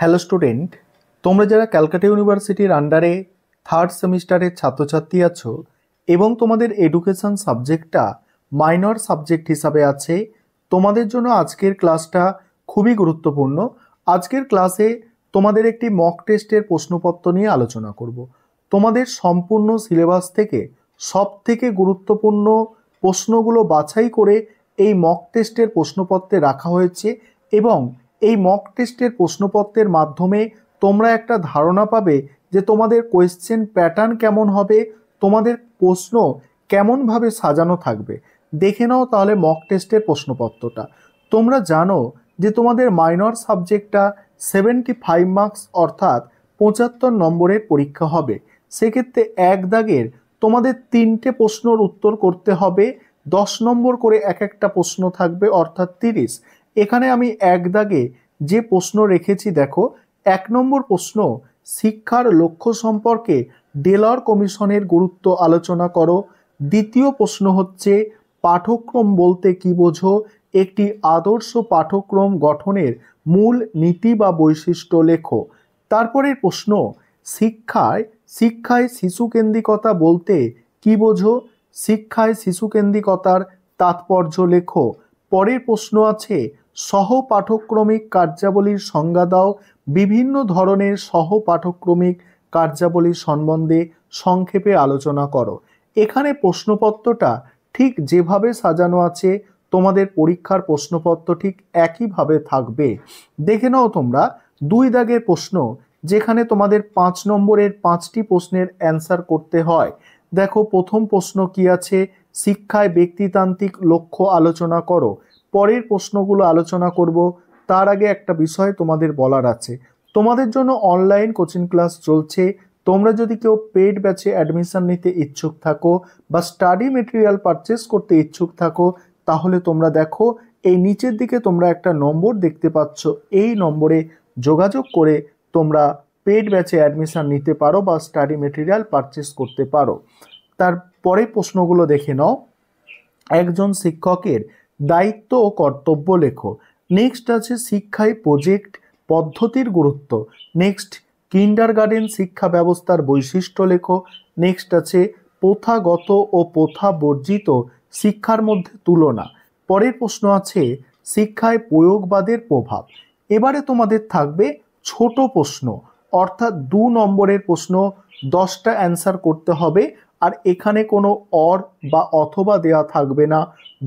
Hello student, তোমরা যারা ক্যালকাটা ইউনিভার্সিটির আন্ডারে থার্ড সেমিস্টারের ছাত্রছাত্রী আছো এবং তোমাদের এডুকেশন সাবজেক্টটা মাইনর সাবজেক্ট হিসাবে আছে, তোমাদের জন্য আজকের ক্লাসটা খুবই গুরুত্বপূর্ণ। আজকের ক্লাসে তোমাদের একটি মক টেস্টের প্রশ্নপত্র নিয়ে আলোচনা করব। তোমাদের সম্পূর্ণ সিলেবাস থেকে সবথেকে গুরুত্বপূর্ণ প্রশ্নগুলো বাছাই করে এই মক টেস্টের প্রশ্নপত্রে রাখা হয়েছে এবং এই মক টেস্টের প্রশ্নপত্রের মাধ্যমে তোমরা একটা ধারণা পাবে যে তোমাদের কোয়েশ্চেন প্যাটার্ন কেমন হবে, তোমাদের প্রশ্ন কেমনভাবে সাজানো থাকবে। দেখে নাও তাহলে মক টেস্টের প্রশ্নপত্রটা। তোমরা জানো যে তোমাদের মাইনর সাবজেক্টটা 75 মার্কস অর্থাৎ 75 নম্বরের পরীক্ষা হবে। সেক্ষেত্রে এক দাগের তোমাদের 3টে প্রশ্নর উত্তর করতে হবে, 10 নম্বর করে এক একটা প্রশ্ন থাকবে অর্থাৎ 30। এখানে আমি এক দাগে যে প্রশ্ন রেখেছি দেখো, 1 নম্বর প্রশ্ন, শিক্ষার লক্ষ্য সম্পর্কে ডেলর কমিশনের গুরুত্ব আলোচনা করো। দ্বিতীয় প্রশ্ন হচ্ছে, পাঠ্যক্রম বলতে কি বোঝো, একটি আদর্শ পাঠ্যক্রম গঠনের মূল নীতি বা বৈশিষ্ট্য লেখো। তারপরের প্রশ্ন, শিক্ষায় শিশুকেন্দ্রিকতা বলতে কি বোঝো, শিক্ষায় শিশুকেন্দ্রিকতার তাৎপর্য লেখো। পরের প্রশ্ন আছে, সহ পাঠ্যক্রমিক কার্যাবলীর সংজ্ঞা দাও। বিভিন্ন ধরনের সহ পাঠ্যক্রমিক কার্যাবলী সম্বন্ধে সংক্ষেপে আলোচনা করো। এখানে প্রশ্নপত্রটা ঠিক যেভাবে সাজানো আছে তোমাদের পরীক্ষার প্রশ্নপত্র ঠিক একইভাবে থাকবে। দেখে নাও তোমরা 2 দাগের প্রশ্ন, যেখানে তোমাদের 5 নম্বরের 5টি প্রশ্নের অ্যান্সার করতে হয়। দেখো প্রথম প্রশ্ন কি আছে, শিক্ষায় ব্যক্তিতান্ত্রিক লক্ষ্য আলোচনা করো। পরের প্রশ্নগুলো আলোচনা করব, তার আগে একটা বিষয় তোমাদের বলার আছে। তোমাদের জন্য অনলাইন কোচিং ক্লাস চলছে। তোমরা যদি কেউ পেড ব্যাচে অ্যাডমিশন নিতে ইচ্ছুক থাকো বা স্টাডি মেটেরিয়াল পারচেস করতে ইচ্ছুক থাকো, তাহলে তোমরা দেখো এই নিচের দিকে তোমরা একটা নম্বর দেখতে পাচ্ছ, এই নম্বরে যোগাযোগ করে তোমরা পেড ব্যাচে অ্যাডমিশন নিতে পারো বা স্টাডি মেটেরিয়াল পারচেস করতে পারো। তারপরে প্রশ্নগুলো দেখে নাও, একজন শিক্ষকের দায়িত্ব ও কর্তব্য লেখো। নেক্সট আছে, শিক্ষায় প্রজেক্ট পদ্ধতির গুরুত্ব। নেক্সট, কিন্ডারগার্টেন শিক্ষা ব্যবস্থার বৈশিষ্ট্য লেখো। নেক্সট আছে, প্রথাগত ও প্রথা বর্জিত শিক্ষার মধ্যে তুলনা। পরের প্রশ্ন আছে, শিক্ষায় প্রয়োগবাদের প্রভাব। এবারে তোমাদের থাকবে ছোট প্রশ্ন, অর্থাৎ 2 নম্বরের প্রশ্ন, 10টা অ্যান্সার করতে হবে। আর এখানে কোনো অর বা অথবা দেয়া থাকবে না।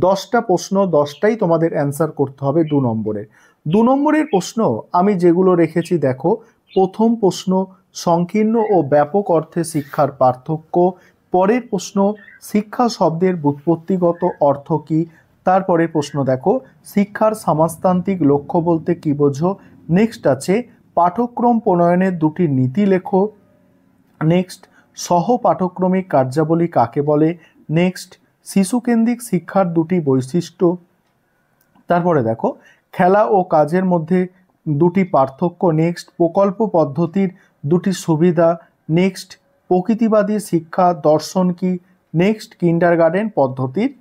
10টা প্রশ্ন, 10টাই তোমাদের অ্যান্সার করতে হবে 2 নম্বরের। 2 নম্বরের প্রশ্ন আমি যেগুলো রেখেছি দেখো, প্রথম প্রশ্ন, সংকীর্ণ ও ব্যাপক অর্থে শিক্ষার পার্থক্য। পরের প্রশ্ন, শিক্ষা শব্দের ব্যুৎপত্তিগত অর্থ কী। তারপরের প্রশ্ন দেখো, শিক্ষার সমাজতান্ত্রিক লক্ষ্য বলতে কি বোঝো। নেক্সট আছে, পাঠ্যক্রম প্রণয়নের 2টি নীতি লেখো। নেক্সট, সহ পাঠ্যক্রমিক কার্যাবলী কাকে বলে। নেক্সট, শিশুকেন্দ্রিক শিক্ষার 2টি বৈশিষ্ট্য। তারপরে দেখো, খেলা ও কাজের মধ্যে 2টি পার্থক্য। নেক্সট, প্রকল্প পদ্ধতির 2টি সুবিধা। নেক্সট, প্রকৃতিবাদী শিক্ষা দর্শন কি। নেক্সট, কিন্ডারগার্টেন পদ্ধতির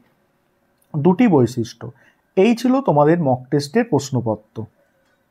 2টি বৈশিষ্ট্য। এই ছিল তোমাদের মক টেস্টের প্রশ্নপত্র।